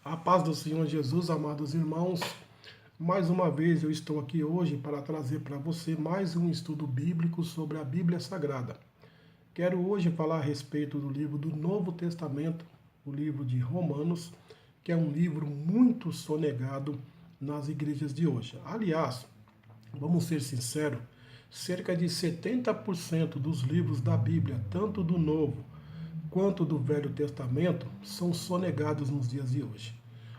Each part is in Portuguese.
A paz do Senhor Jesus, amados irmãos, mais uma vez eu estou aqui hoje para trazer para você mais um estudo bíblico sobre a Bíblia Sagrada. Quero hoje falar a respeito do livro do Novo Testamento, o livro de Romanos, que é um livro muito sonegado nas igrejas de hoje. Aliás, vamos ser sinceros, cerca de 70% dos livros da Bíblia, tanto do Novo quanto do Velho Testamento, são sonegados nos dias de hoje.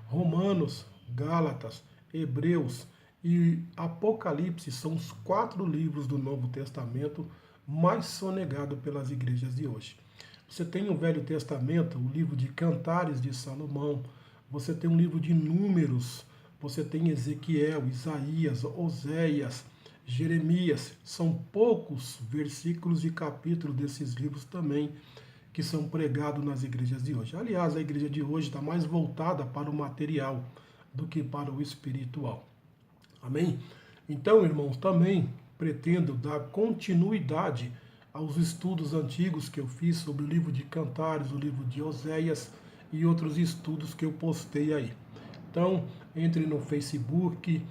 Romanos, Gálatas, Hebreus e Apocalipse são os 4 livros do Novo Testamento mais sonegados pelas igrejas de hoje. Você tem o Velho Testamento, o livro de Cantares de Salomão, você tem o livro de Números, você tem Ezequiel, Isaías, Oséias, Jeremias. São poucos versículos e capítulos desses livros também que são pregados nas igrejas de hoje. Aliás, a igreja de hoje está mais voltada para o material do que para o espiritual. Amém? Então, irmãos, também pretendo dar continuidade aos estudos antigos que eu fiz sobre o livro de Cantares, o livro de Oséias e outros estudos que eu postei aí. Então, entre no Facebook,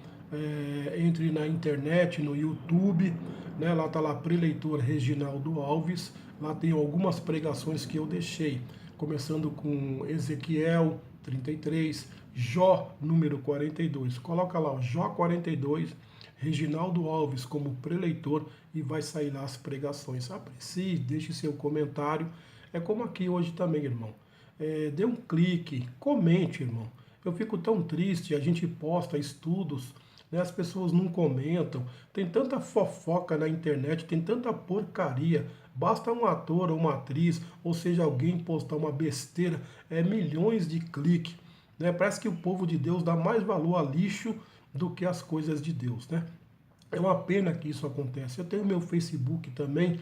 entre na internet, no YouTube, né? Lá está lá Preleitor Reginaldo Alves. Lá tem algumas pregações que eu deixei, começando com Ezequiel 33, Jó número 42. Coloca lá, Jó 42, Reginaldo Alves como preleitor e vai sair lá as pregações. Aprecie, deixe seu comentário. É como aqui hoje também, irmão. Dê um clique, comente, irmão. Eu fico tão triste, a gente posta estudos, né, as pessoas não comentam, tem tanta fofoca na internet, tem tanta porcaria, basta um ator ou uma atriz, ou seja, alguém postar uma besteira, milhões de cliques, né? Parece que o povo de Deus dá mais valor a lixo do que as coisas de Deus, né? É uma pena que isso acontece. Eu tenho meu Facebook também,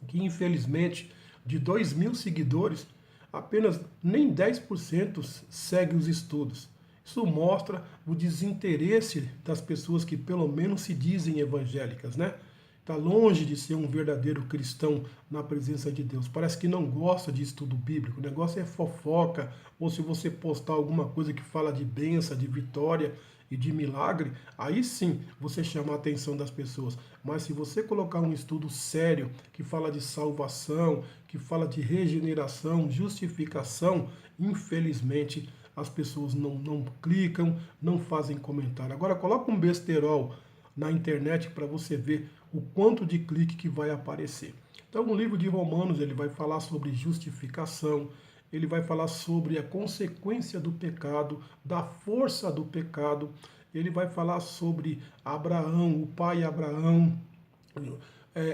que infelizmente de 2.000 seguidores, apenas nem 10% segue os estudos. Isso mostra o desinteresse das pessoas que pelo menos se dizem evangélicas, né? Está longe de ser um verdadeiro cristão na presença de Deus. Parece que não gosta de estudo bíblico. O negócio é fofoca, ou se você postar alguma coisa que fala de bênção, de vitória e de milagre, aí sim você chama a atenção das pessoas. Mas se você colocar um estudo sério, que fala de salvação, que fala de regeneração, justificação, infelizmente as pessoas não clicam, não fazem comentário. Agora coloca um besterol na internet para você ver o quanto de clique que vai aparecer. Então, no livro de Romanos, ele vai falar sobre justificação, ele vai falar sobre a consequência do pecado, da força do pecado, ele vai falar sobre Abraão, o pai Abraão,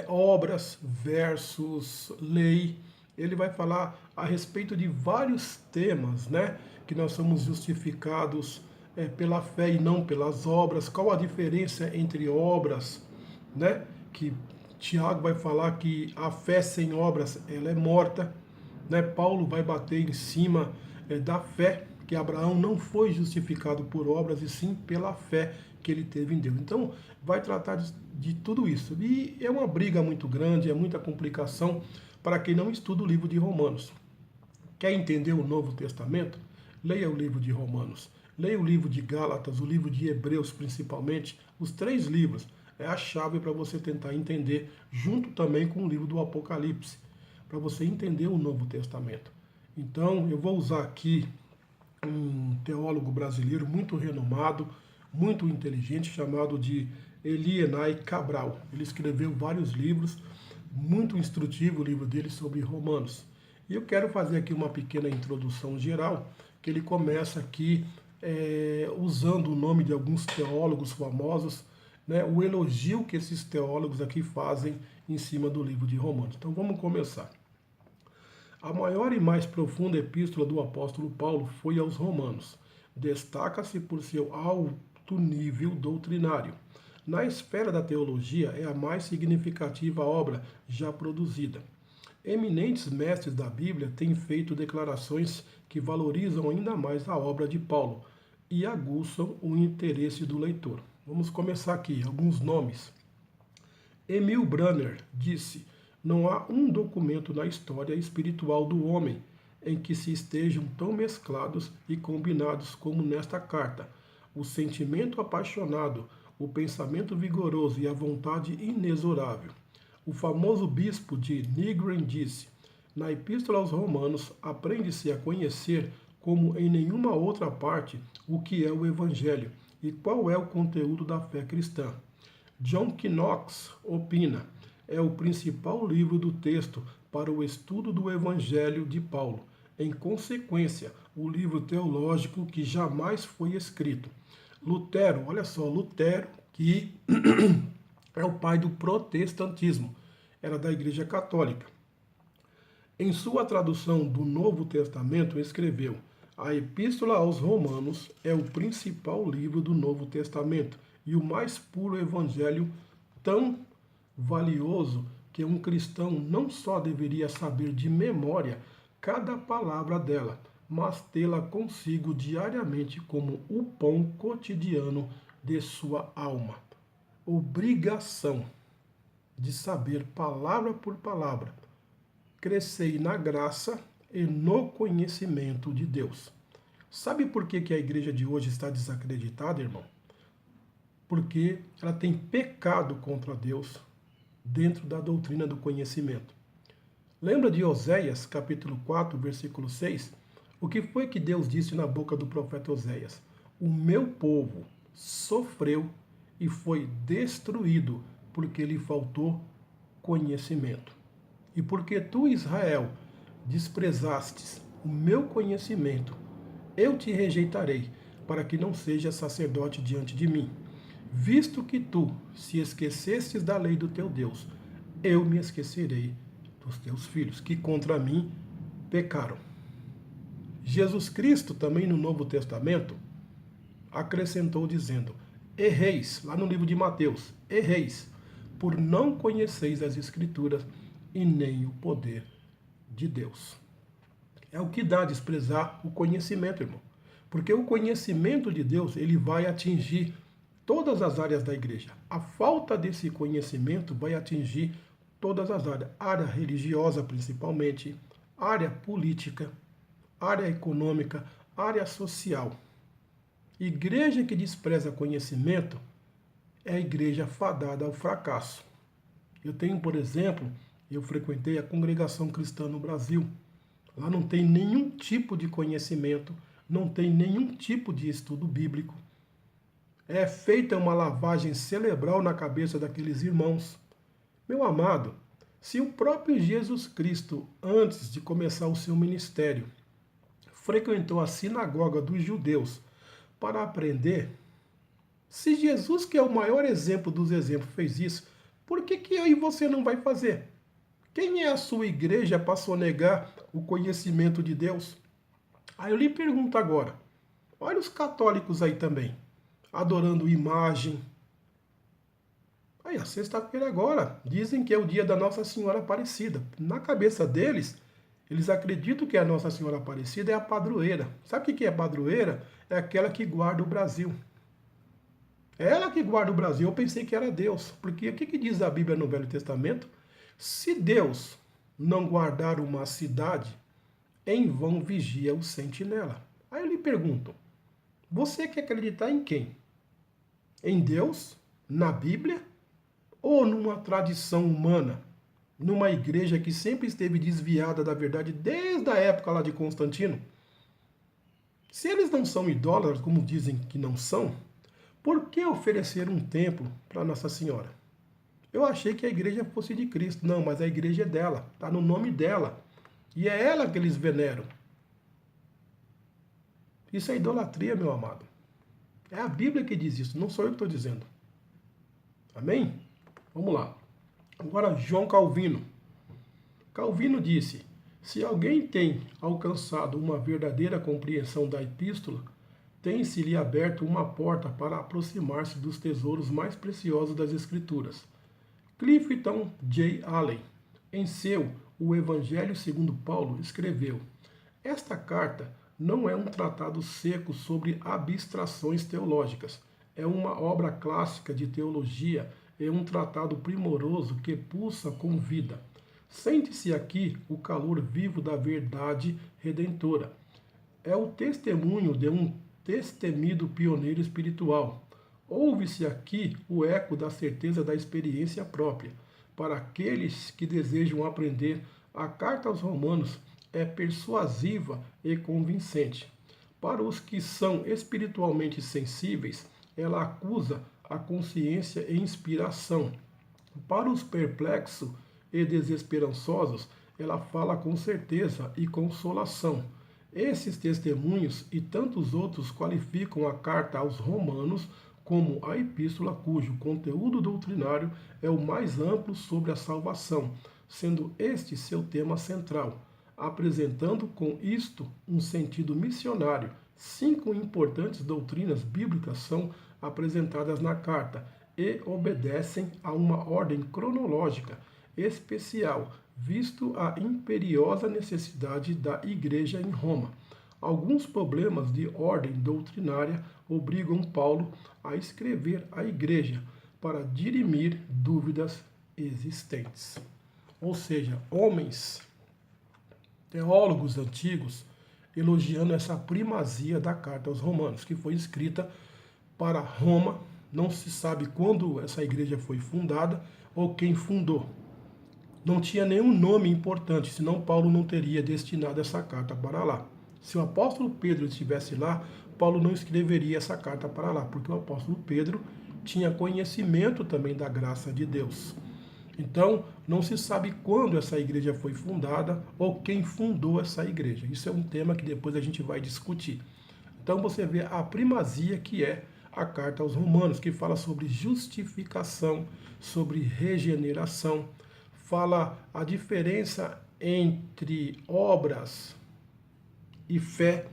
obras versus lei. Ele vai falar a respeito de vários temas, né? Que nós somos justificados pela fé e não pelas obras. Qual a diferença entre obras, né? Que Tiago vai falar que a fé sem obras ela é morta, né? Paulo vai bater em cima da fé, que Abraão não foi justificado por obras e sim pela fé que ele teve em Deus. Então, vai tratar de tudo isso. E é uma briga muito grande, é muita complicação para quem não estuda o livro de Romanos. Quer entender o Novo Testamento? Leia o livro de Romanos. Leia o livro de Gálatas, o livro de Hebreus principalmente. Os 3 livros é a chave para você tentar entender, junto também com o livro do Apocalipse, para você entender o Novo Testamento. Então, eu vou usar aqui um teólogo brasileiro muito renomado, muito inteligente, chamado de Elienay Cabral. Ele escreveu vários livros, muito instrutivo o livro dele sobre Romanos. E eu quero fazer aqui uma pequena introdução geral, que ele começa aqui usando o nome de alguns teólogos famosos, né, o elogio que esses teólogos aqui fazem em cima do livro de Romanos. Então vamos começar. A maior e mais profunda epístola do apóstolo Paulo foi aos Romanos. Destaca-se por seu alto nível doutrinário. Na esfera da teologia, é a mais significativa obra já produzida. Eminentes mestres da Bíblia têm feito declarações que valorizam ainda mais a obra de Paulo e aguçam o interesse do leitor. Vamos começar aqui, alguns nomes. Emil Brunner disse: não há um documento na história espiritual do homem em que se estejam tão mesclados e combinados como nesta carta. O sentimento apaixonado, o pensamento vigoroso e a vontade inexorável. O famoso bispo de Nigren disse: na Epístola aos Romanos, aprende-se a conhecer, como em nenhuma outra parte, o que é o Evangelho e qual é o conteúdo da fé cristã. John Knox opina: é o principal livro do texto para o estudo do Evangelho de Paulo. Em consequência, o livro teológico que jamais foi escrito. Lutero, olha só, Lutero, que é o pai do protestantismo, era da Igreja Católica. Em sua tradução do Novo Testamento, escreveu: a Epístola aos Romanos é o principal livro do Novo Testamento e o mais puro evangelho, tão valioso que um cristão não só deveria saber de memória cada palavra dela, mas tê-la consigo diariamente como o pão cotidiano de sua alma. Obrigação de saber palavra por palavra. Crescei na graça e no conhecimento de Deus. Sabe por que a igreja de hoje está desacreditada, irmão? Porque ela tem pecado contra Deus dentro da doutrina do conhecimento. Lembra de Oséias, capítulo 4, versículo 6? O que foi que Deus disse na boca do profeta Oséias? O meu povo sofreu e foi destruído porque lhe faltou conhecimento. E porque tu, Israel, desprezastes o meu conhecimento, eu te rejeitarei, para que não sejas sacerdote diante de mim. Visto que tu se esquecestes da lei do teu Deus, eu me esquecerei dos teus filhos, que contra mim pecaram. Jesus Cristo, também no Novo Testamento, acrescentou dizendo: erreis, lá no livro de Mateus, erreis, por não conheceis as Escrituras e nem o poder de Deus. É o que dá a desprezar o conhecimento, irmão. Porque o conhecimento de Deus, ele vai atingir todas as áreas da igreja. A falta desse conhecimento vai atingir todas as áreas. Área religiosa, principalmente, área política, área econômica, área social. Igreja que despreza conhecimento é a igreja fadada ao fracasso. Eu tenho, por exemplo, eu frequentei a Congregação Cristã no Brasil. Lá não tem nenhum tipo de conhecimento, não tem nenhum tipo de estudo bíblico. É feita uma lavagem cerebral na cabeça daqueles irmãos. Meu amado, se o próprio Jesus Cristo, antes de começar o seu ministério, frequentou a sinagoga dos judeus para aprender, se Jesus, que é o maior exemplo dos exemplos, fez isso, por que eu e você não vai fazer? Quem é a sua igreja para sonegar o conhecimento de Deus? Aí eu lhe pergunto agora, olha os católicos aí também, adorando imagem. Aí, a sexta-feira agora, dizem que é o dia da Nossa Senhora Aparecida. Na cabeça deles, eles acreditam que a Nossa Senhora Aparecida é a padroeira. Sabe o que é padroeira? É aquela que guarda o Brasil. É ela que guarda o Brasil. Eu pensei que era Deus. Porque o que diz a Bíblia no Velho Testamento? Se Deus não guardar uma cidade, em vão vigia o sentinela. Aí eu lhe pergunto, você quer acreditar em quem? Em Deus? Na Bíblia? Ou numa tradição humana? Numa igreja que sempre esteve desviada da verdade desde a época lá de Constantino? Se eles não são idólatras, como dizem que não são, por que oferecer um templo para Nossa Senhora? Eu achei que a igreja fosse de Cristo. Não, mas a igreja é dela. Está no nome dela. E é ela que eles veneram. Isso é idolatria, meu amado. É a Bíblia que diz isso. Não sou eu que estou dizendo. Amém? Vamos lá. Agora, João Calvino. Calvino disse: se alguém tem alcançado uma verdadeira compreensão da epístola, tem-se-lhe aberto uma porta para aproximar-se dos tesouros mais preciosos das Escrituras. Clifton J. Allen, em seu O Evangelho segundo Paulo, escreveu: esta carta não é um tratado seco sobre abstrações teológicas. É uma obra clássica de teologia e um tratado primoroso que pulsa com vida. Sente-se aqui o calor vivo da verdade redentora. É o testemunho de um destemido pioneiro espiritual. Ouve-se aqui o eco da certeza da experiência própria. Para aqueles que desejam aprender, a carta aos Romanos é persuasiva e convincente. Para os que são espiritualmente sensíveis, ela acusa a consciência e inspiração. Para os perplexos e desesperançosos, ela fala com certeza e consolação. Esses testemunhos e tantos outros qualificam a carta aos Romanos como a epístola cujo conteúdo doutrinário é o mais amplo sobre a salvação, sendo este seu tema central, apresentando com isto um sentido missionário. 5 importantes doutrinas bíblicas são apresentadas na carta e obedecem a uma ordem cronológica especial, visto a imperiosa necessidade da Igreja em Roma. Alguns problemas de ordem doutrinária obrigam Paulo a escrever à Igreja para dirimir dúvidas existentes. Ou seja, homens, teólogos antigos, elogiando essa primazia da carta aos Romanos, que foi escrita para Roma. Não se sabe quando essa igreja foi fundada ou quem fundou. Não tinha nenhum nome importante, senão Paulo não teria destinado essa carta para lá. Se o apóstolo Pedro estivesse lá, Paulo não escreveria essa carta para lá, porque o apóstolo Pedro tinha conhecimento também da graça de Deus. Então, não se sabe quando essa igreja foi fundada ou quem fundou essa igreja. Isso é um tema que depois a gente vai discutir. Então, você vê a primazia que é a carta aos Romanos, que fala sobre justificação, sobre regeneração, fala a diferença entre obras e fé.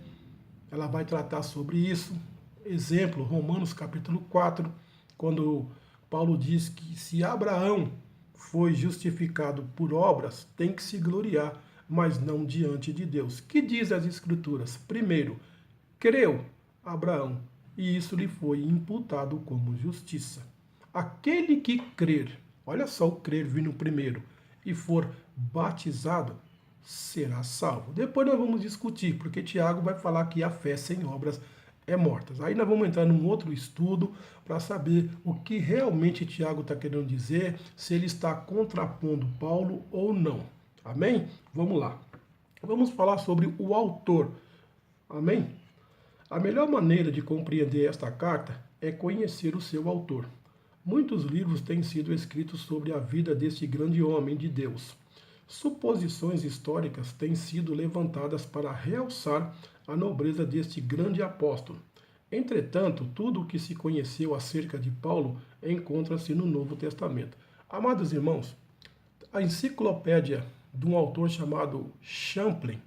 Ela vai tratar sobre isso. Exemplo, Romanos capítulo 4, quando Paulo diz que se Abraão foi justificado por obras, tem que se gloriar, mas não diante de Deus. Que diz as Escrituras? Primeiro, creu Abraão, e isso lhe foi imputado como justiça. Aquele que crer, olha só o crer vindo primeiro, e for batizado, será salvo. Depois nós vamos discutir, porque Tiago vai falar que a fé sem obras é morta. Aí nós vamos entrar num outro estudo para saber o que realmente Tiago está querendo dizer, se ele está contrapondo Paulo ou não. Amém? Vamos lá. Vamos falar sobre o autor. Amém? A melhor maneira de compreender esta carta é conhecer o seu autor. Muitos livros têm sido escritos sobre a vida deste grande homem de Deus. Suposições históricas têm sido levantadas para realçar a nobreza deste grande apóstolo. Entretanto, tudo o que se conheceu acerca de Paulo encontra-se no Novo Testamento. Amados irmãos, a enciclopédia de um autor chamado Champlin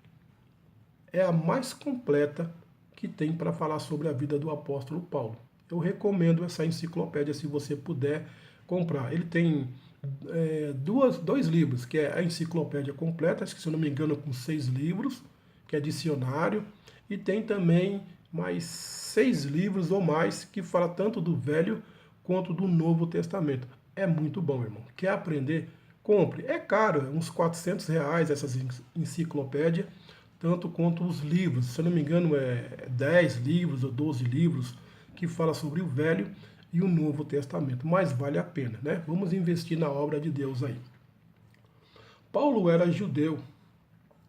é a mais completa que tem para falar sobre a vida do apóstolo Paulo. Eu recomendo essa enciclopédia se você puder comprar. Ele tem dois livros, que é a enciclopédia completa, acho que se eu não me engano com 6 livros, que é dicionário, e tem também mais 6 livros ou mais que fala tanto do Velho quanto do Novo Testamento. É muito bom, irmão. Quer aprender? Compre. É caro, é uns R$ 400 essa enciclopédia, tanto quanto os livros. Se eu não me engano, é 10 livros ou 12 livros que fala sobre o Velho e o Novo Testamento. Mas vale a pena, né? Vamos investir na obra de Deus aí. Paulo era judeu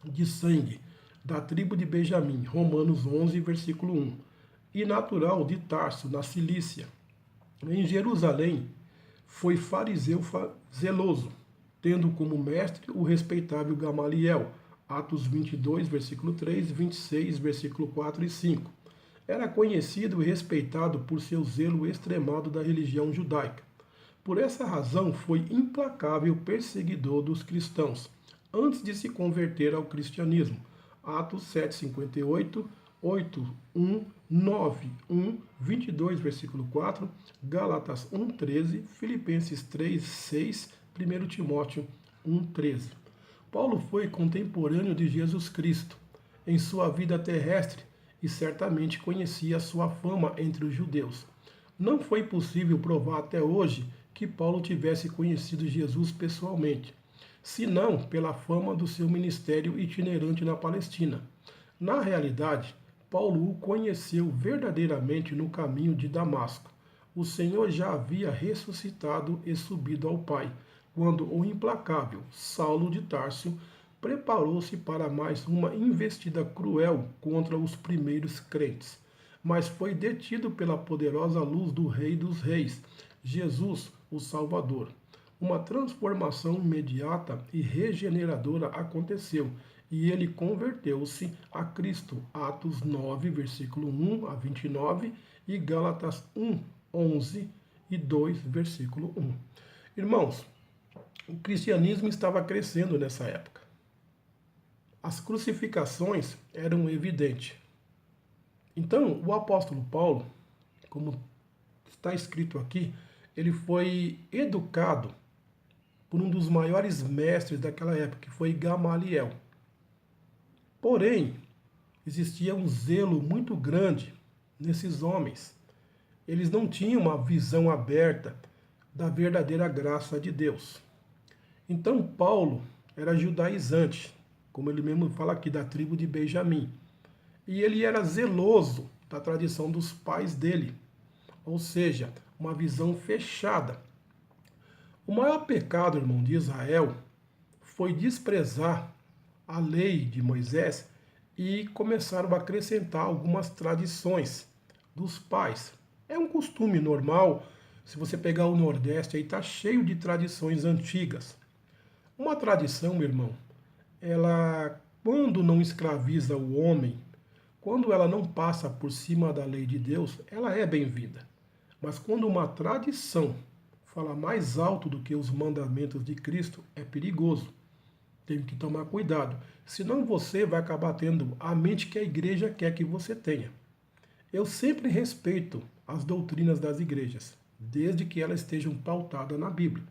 de sangue, da tribo de Benjamim, Romanos 11, versículo 1, e natural de Tarso, na Cilícia. Em Jerusalém, foi fariseu zeloso, tendo como mestre o respeitável Gamaliel, Atos 22, versículo 3, 26, versículo 4 e 5. Era conhecido e respeitado por seu zelo extremado da religião judaica. Por essa razão, foi implacável perseguidor dos cristãos, antes de se converter ao cristianismo. Atos 7, 58, 8, 1, 9, 1, 22, versículo 4, Gálatas 1, 13, Filipenses 3, 6, 1 Timóteo 1, 13. Paulo foi contemporâneo de Jesus Cristo em sua vida terrestre e certamente conhecia a sua fama entre os judeus. Não foi possível provar até hoje que Paulo tivesse conhecido Jesus pessoalmente. senão pela fama do seu ministério itinerante na Palestina. Na realidade, Paulo o conheceu verdadeiramente no caminho de Damasco. O Senhor já havia ressuscitado e subido ao Pai, quando o implacável Saulo de Tarso preparou-se para mais uma investida cruel contra os primeiros crentes, mas foi detido pela poderosa luz do Rei dos Reis, Jesus, o Salvador. Uma transformação imediata e regeneradora aconteceu, e ele converteu-se a Cristo. Atos 9, versículo 1 a 29 e Gálatas 1, 11 e 2, versículo 1. Irmãos, o cristianismo estava crescendo nessa época. As crucificações eram evidentes. Então, o apóstolo Paulo, como está escrito aqui, ele foi educado por um dos maiores mestres daquela época, que foi Gamaliel. Porém, existia um zelo muito grande nesses homens. Eles não tinham uma visão aberta da verdadeira graça de Deus. Então, Paulo era judaizante, como ele mesmo fala aqui, da tribo de Benjamim. E ele era zeloso da tradição dos pais dele, ou seja, uma visão fechada. O maior pecado, irmão, de Israel foi desprezar a lei de Moisés e começaram a acrescentar algumas tradições dos pais. É um costume normal, se você pegar o Nordeste, aí está cheio de tradições antigas. Uma tradição, meu irmão, ela, quando não escraviza o homem, quando ela não passa por cima da lei de Deus, ela é bem-vinda. Mas quando uma tradição fala mais alto do que os mandamentos de Cristo, é perigoso. Tem que tomar cuidado. Senão você vai acabar tendo a mente que a igreja quer que você tenha. Eu sempre respeito as doutrinas das igrejas, desde que elas estejam pautadas na Bíblia.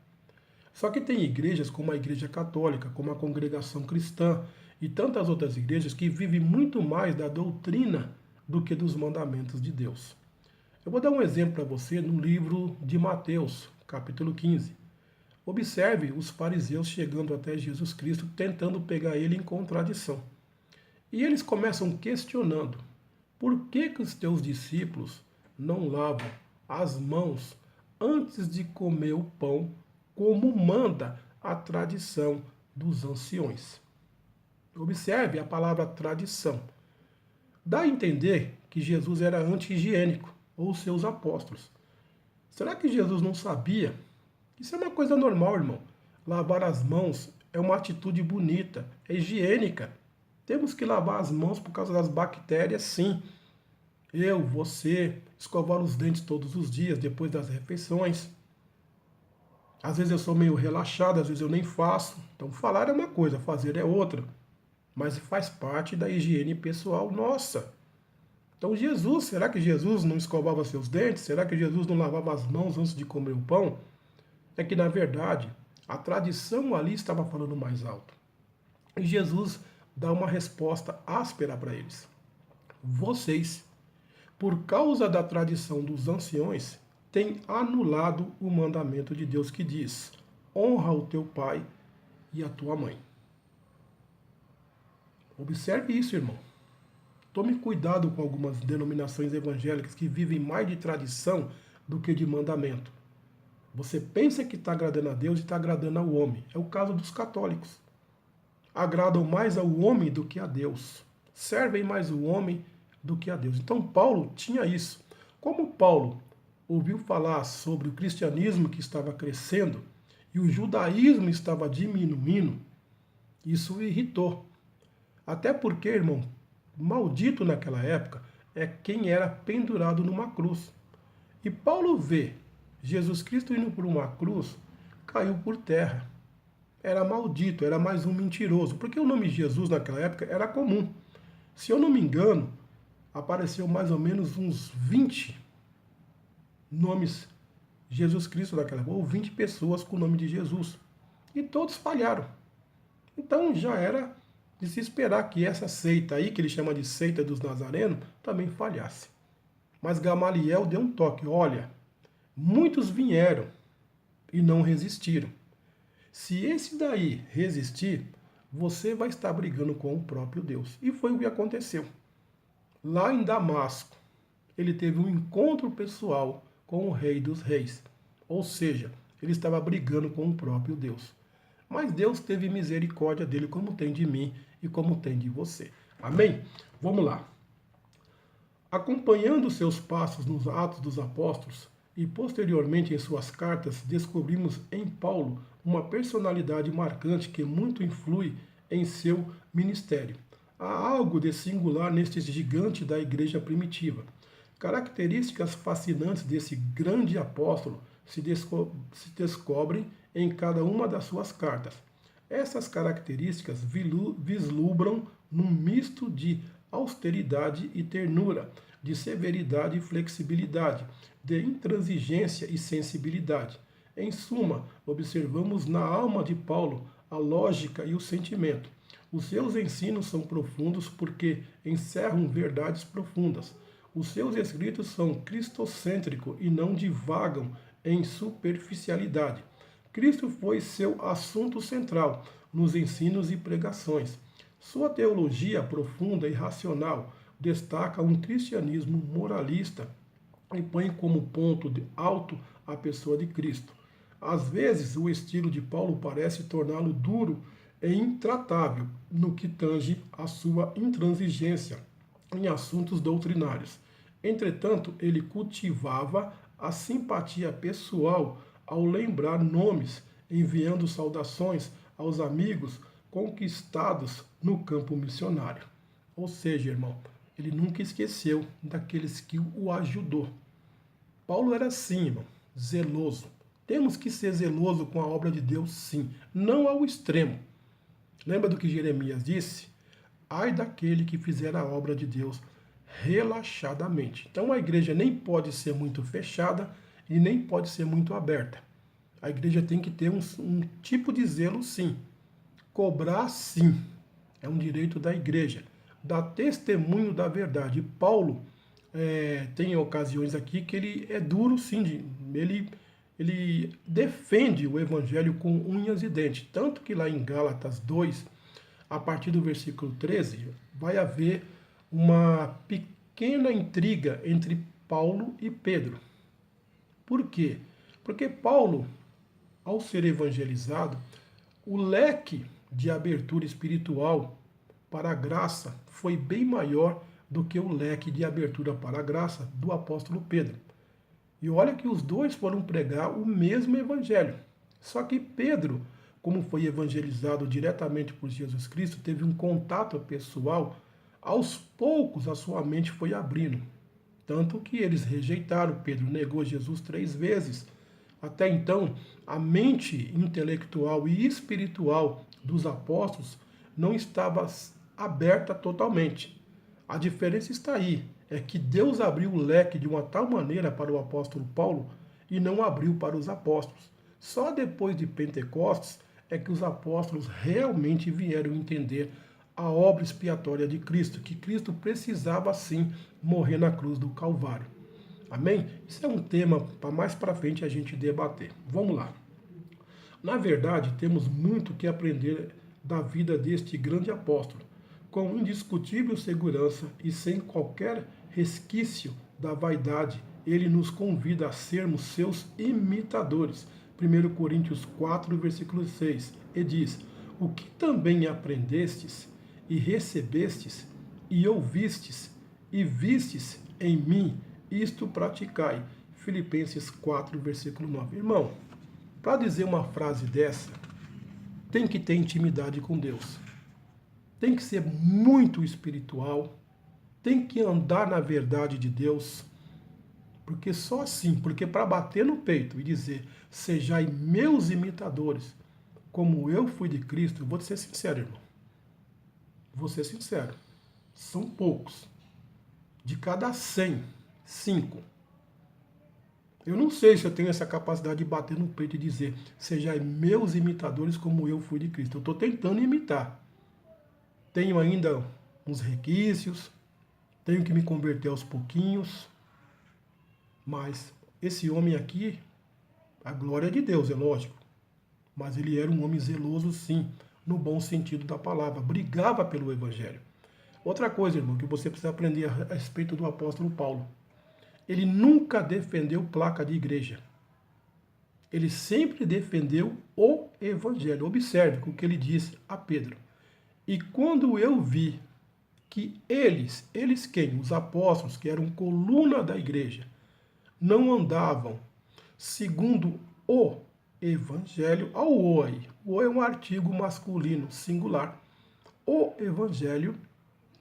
Só que tem igrejas como a Igreja Católica, como a Congregação Cristã e tantas outras igrejas que vivem muito mais da doutrina do que dos mandamentos de Deus. Eu vou dar um exemplo para você no livro de Mateus, capítulo 15. Observe os fariseus chegando até Jesus Cristo, tentando pegar ele em contradição. E eles começam questionando: por que os teus discípulos não lavam as mãos antes de comer o pão, como manda a tradição dos anciões? Observe a palavra tradição. Dá a entender que Jesus era anti-higiênico, ou seus apóstolos. Será que Jesus não sabia? Isso é uma coisa normal, irmão. Lavar as mãos é uma atitude bonita, é higiênica. Temos que lavar as mãos por causa das bactérias, sim. Eu, você, escovar os dentes todos os dias, depois das refeições. Às vezes eu sou meio relaxado, às vezes eu nem faço. Então falar é uma coisa, fazer é outra. Mas faz parte da higiene pessoal nossa. Então Jesus, será que Jesus não escovava seus dentes? Será que Jesus não lavava as mãos antes de comer o pão? É que, na verdade, a tradição ali estava falando mais alto. E Jesus dá uma resposta áspera para eles. Vocês, por causa da tradição dos anciões, têm anulado o mandamento de Deus que diz: honra o teu pai e a tua mãe. Observe isso, irmão. Tome cuidado com algumas denominações evangélicas que vivem mais de tradição do que de mandamento. Você pensa que está agradando a Deus e está agradando ao homem. É o caso dos católicos. Agradam mais ao homem do que a Deus. Servem mais o homem do que a Deus. Então Paulo tinha isso. Como Paulo ouviu falar sobre o cristianismo que estava crescendo e o judaísmo estava diminuindo, isso o irritou. Até porque, irmão, maldito naquela época é quem era pendurado numa cruz. E Paulo vê Jesus Cristo indo por uma cruz, caiu por terra. Era maldito, era mais um mentiroso. Porque o nome Jesus naquela época era comum. Se eu não me engano, apareceu mais ou menos uns 20 nomes Jesus Cristo naquela época, ou 20 pessoas com o nome de Jesus. E todos falharam. Então já era de se esperar que essa seita aí, que ele chama de seita dos nazarenos, também falhasse. Mas Gamaliel deu um toque: olha, muitos vieram e não resistiram. Se esse daí resistir, você vai estar brigando com o próprio Deus. E foi o que aconteceu. Lá em Damasco, ele teve um encontro pessoal com o Rei dos Reis. Ou seja, ele estava brigando com o próprio Deus. Mas Deus teve misericórdia dele, como tem de mim e como tem de você. Amém? Vamos lá. Acompanhando seus passos nos Atos dos Apóstolos e posteriormente em suas cartas, descobrimos em Paulo uma personalidade marcante que muito influi em seu ministério. Há algo de singular neste gigante da igreja primitiva. Características fascinantes desse grande apóstolo se descobrem em cada uma das suas cartas. Essas características vislumbram num misto de austeridade e ternura, de severidade e flexibilidade, de intransigência e sensibilidade. Em suma, observamos na alma de Paulo a lógica e o sentimento. Os seus ensinos são profundos porque encerram verdades profundas. Os seus escritos são cristocêntricos e não divagam em superficialidade. Cristo foi seu assunto central nos ensinos e pregações. Sua teologia profunda e racional destaca um cristianismo moralista e põe como ponto alto a pessoa de Cristo. Às vezes, o estilo de Paulo parece torná-lo duro e intratável no que tange a sua intransigência em assuntos doutrinários. Entretanto, ele cultivava a simpatia pessoal ao lembrar nomes, enviando saudações aos amigos conquistados no campo missionário. Ou seja, irmão, ele nunca esqueceu daqueles que o ajudou. Paulo era assim, irmão, zeloso. Temos que ser zeloso com a obra de Deus, sim, não ao extremo. Lembra do que Jeremias disse? Ai daquele que fizer a obra de Deus relaxadamente. Então a igreja nem pode ser muito fechada e nem pode ser muito aberta. A igreja tem que ter um tipo de zelo, sim. Cobrar, sim. É um direito da igreja. Dar testemunho da verdade. Paulo tem ocasiões aqui que ele é duro, sim. Ele defende o evangelho com unhas e dentes. Tanto que lá em Gálatas 2, a partir do versículo 13, vai haver uma pequena intriga entre Paulo e Pedro. Por quê? Porque Paulo, ao ser evangelizado, o leque de abertura espiritual para a graça foi bem maior do que o leque de abertura para a graça do apóstolo Pedro. E olha que os dois foram pregar o mesmo evangelho. Só que Pedro, como foi evangelizado diretamente por Jesus Cristo, teve um contato pessoal, aos poucos a sua mente foi abrindo. Tanto que eles rejeitaram, Pedro negou Jesus 3 vezes. Até então, a mente intelectual e espiritual dos apóstolos não estava aberta totalmente. A diferença está aí, é que Deus abriu o leque de uma tal maneira para o apóstolo Paulo e não abriu para os apóstolos. Só depois de Pentecostes é que os apóstolos realmente vieram entender a obra expiatória de Cristo, que Cristo precisava sim morrer na cruz do Calvário. Amém? Isso é um tema para mais para frente a gente debater. Vamos lá. Na verdade, temos muito que aprender da vida deste grande apóstolo. Com indiscutível segurança e sem qualquer resquício da vaidade, ele nos convida a sermos seus imitadores. 1 Coríntios 4, versículo 6, e diz: o que também aprendestes e recebestes e ouvistes e vistes em mim, isto praticai. Filipenses 4, versículo 9. Irmão, para dizer uma frase dessa, tem que ter intimidade com Deus. Tem que ser muito espiritual, tem que andar na verdade de Deus, porque só assim, porque para bater no peito e dizer, sejai meus imitadores, como eu fui de Cristo, eu vou te ser sincero, irmão. Vou ser sincero, são poucos. De cada 100, 5. Eu não sei se eu tenho essa capacidade de bater no peito e dizer, sejai meus imitadores como eu fui de Cristo. Eu estou tentando imitar. Tenho ainda uns requisitos, tenho que me converter aos pouquinhos, mas esse homem aqui, a glória é de Deus, é lógico. mas ele era um homem zeloso, sim, no bom sentido da palavra, brigava pelo evangelho. Outra coisa, irmão, que você precisa aprender a respeito do apóstolo Paulo. Ele nunca defendeu placa de igreja. Ele sempre defendeu o evangelho. Observe o que ele disse a Pedro. E quando eu vi que eles quem? Os apóstolos, que eram coluna da igreja, não andavam segundo o evangelho, ao o aí. O é um artigo masculino singular. O evangelho,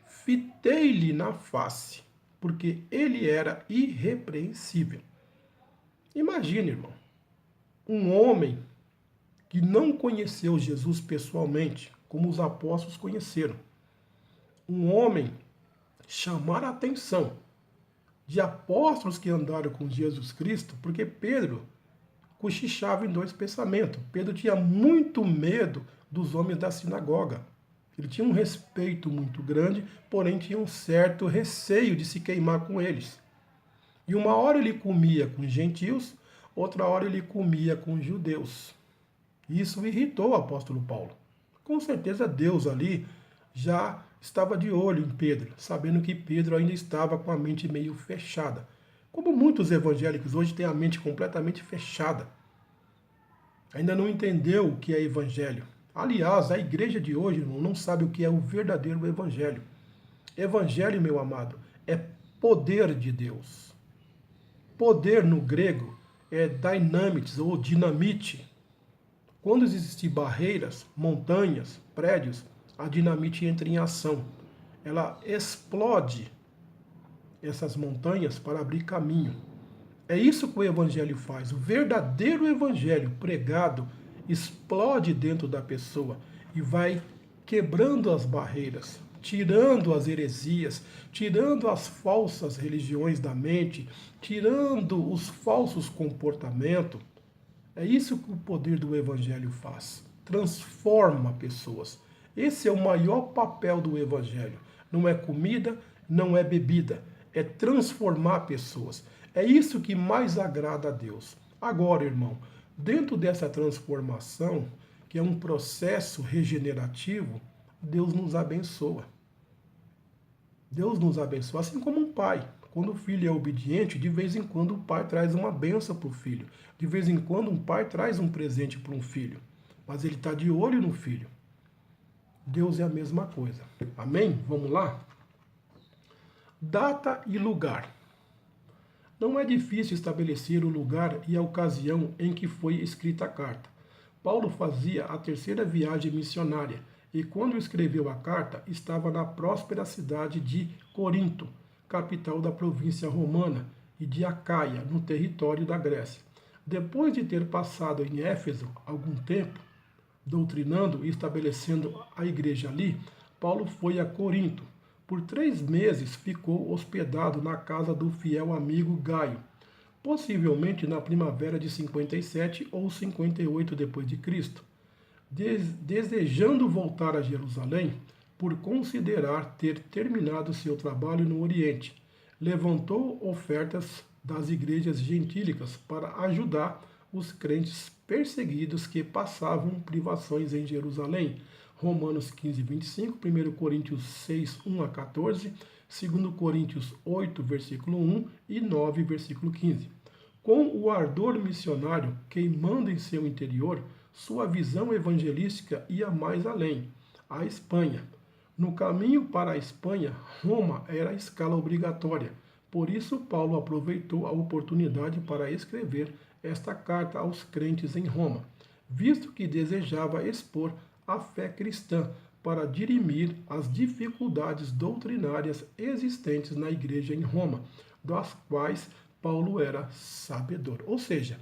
fitei-lhe na face, porque ele era irrepreensível. Imagine, irmão, um homem que não conheceu Jesus pessoalmente, como os apóstolos conheceram. Um homem chamar a atenção de apóstolos que andaram com Jesus Cristo, porque Pedro cochichava em dois pensamentos. Pedro tinha muito medo dos homens da sinagoga. Ele tinha um respeito muito grande, porém tinha um certo receio de se queimar com eles. E uma hora ele comia com gentios, outra hora ele comia com judeus. Isso irritou o apóstolo Paulo. Com certeza Deus ali já estava de olho em Pedro, sabendo que Pedro ainda estava com a mente meio fechada. Como muitos evangélicos hoje têm a mente completamente fechada. Ainda não entendeu o que é evangelho. Aliás, a igreja de hoje, irmão, não sabe o que é o verdadeiro evangelho. Evangelho, meu amado, é poder de Deus. Poder no grego é dynamites ou dinamite. Quando existem barreiras, montanhas, prédios, a dinamite entra em ação. Ela explode essas montanhas para abrir caminho. É isso que o evangelho faz. O verdadeiro evangelho pregado explode dentro da pessoa e vai quebrando as barreiras, tirando as heresias, tirando as falsas religiões da mente, tirando os falsos comportamentos. É isso que o poder do evangelho faz. Transforma pessoas. Esse é o maior papel do evangelho. Não é comida, não é bebida. É transformar pessoas. É isso que mais agrada a Deus. Agora, irmão, dentro dessa transformação, que é um processo regenerativo, Deus nos abençoa. Deus nos abençoa, assim como um pai. Quando o filho é obediente, de vez em quando o pai traz uma benção para o filho. De vez em quando um pai traz um presente para um filho. Mas ele está de olho no filho. Deus é a mesma coisa. Amém? Vamos lá? Data e lugar. Não é difícil estabelecer o lugar e a ocasião em que foi escrita a carta. Paulo fazia a terceira viagem missionária e, quando escreveu a carta, estava na próspera cidade de Corinto, capital da província romana, e de Acaia, no território da Grécia. Depois de ter passado em Éfeso algum tempo, doutrinando e estabelecendo a igreja ali, Paulo foi a Corinto. Por 3 meses ficou hospedado na casa do fiel amigo Gaio, possivelmente na primavera de 57 ou 58 d.C. Desejando voltar a Jerusalém, por considerar ter terminado seu trabalho no Oriente, levantou ofertas das igrejas gentílicas para ajudar os crentes perseguidos que passavam privações em Jerusalém. Romanos 15, 25, 1 Coríntios 6, 1 a 14, 2 Coríntios 8, versículo 1 e 9, versículo 15. Com o ardor missionário queimando em seu interior, sua visão evangelística ia mais além, a Espanha. No caminho para a Espanha, Roma era a escala obrigatória. Por isso, Paulo aproveitou a oportunidade para escrever esta carta aos crentes em Roma, visto que desejava expor a fé cristã para dirimir as dificuldades doutrinárias existentes na igreja em Roma, das quais Paulo era sabedor. Ou seja,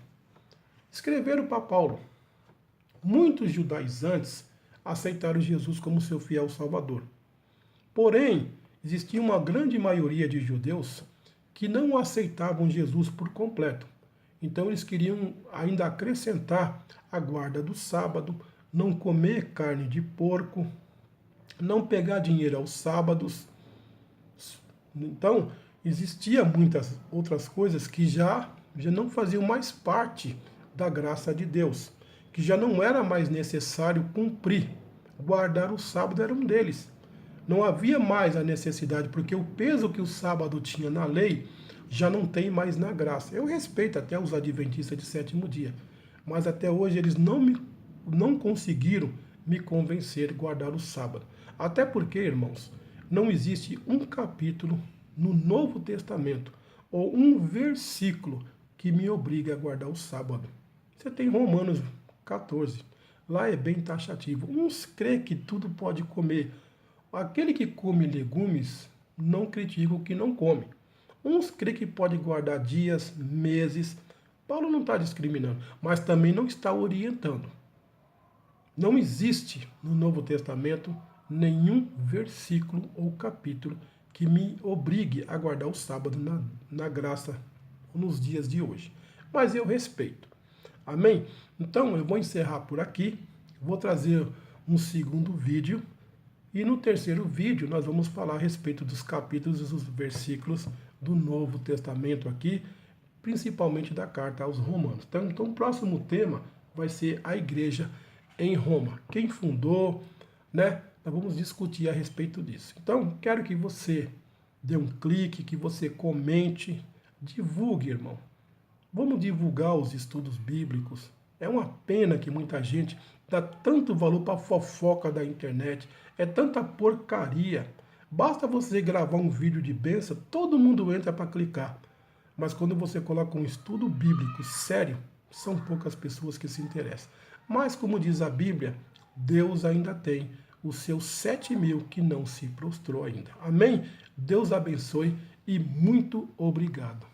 escreveram para Paulo. Muitos judaizantes aceitaram Jesus como seu fiel salvador. Porém, existia uma grande maioria de judeus que não aceitavam Jesus por completo. Então eles queriam ainda acrescentar a guarda do sábado, não comer carne de porco, não pegar dinheiro aos sábados. Então, existia muitas outras coisas que já não faziam mais parte da graça de Deus, que já não era mais necessário cumprir. Guardar o sábado era um deles. Não havia mais a necessidade, porque o peso que o sábado tinha na lei já não tem mais na graça. Eu respeito até os adventistas de sétimo dia, mas até hoje eles não conseguiram me convencer a guardar o sábado. Até porque, irmãos, não existe um capítulo no Novo Testamento ou um versículo que me obrigue a guardar o sábado. Você tem Romanos 14, lá é bem taxativo. Uns crê que tudo pode comer. Aquele que come legumes não critica o que não come. Uns crê que pode guardar dias, meses. Paulo não está discriminando, mas também não está orientando. Não existe no Novo Testamento nenhum versículo ou capítulo que me obrigue a guardar o sábado na graça nos dias de hoje. Mas eu respeito. Amém? Então eu vou encerrar por aqui. Vou trazer um segundo vídeo. E no terceiro vídeo nós vamos falar a respeito dos capítulos e dos versículos do Novo Testamento aqui, principalmente da carta aos Romanos. Então o próximo tema vai ser a igreja em Roma. Quem fundou, né? Nós vamos discutir a respeito disso. Então, quero que você dê um clique, que você comente, divulgue, irmão. Vamos divulgar os estudos bíblicos. É uma pena que muita gente dá tanto valor para a fofoca da internet. É tanta porcaria. Basta você gravar um vídeo de bênção, todo mundo entra para clicar. Mas quando você coloca um estudo bíblico sério, são poucas pessoas que se interessam. Mas, como diz a Bíblia, Deus ainda tem os seus 7.000 que não se prostrou ainda. Amém? Deus abençoe e muito obrigado.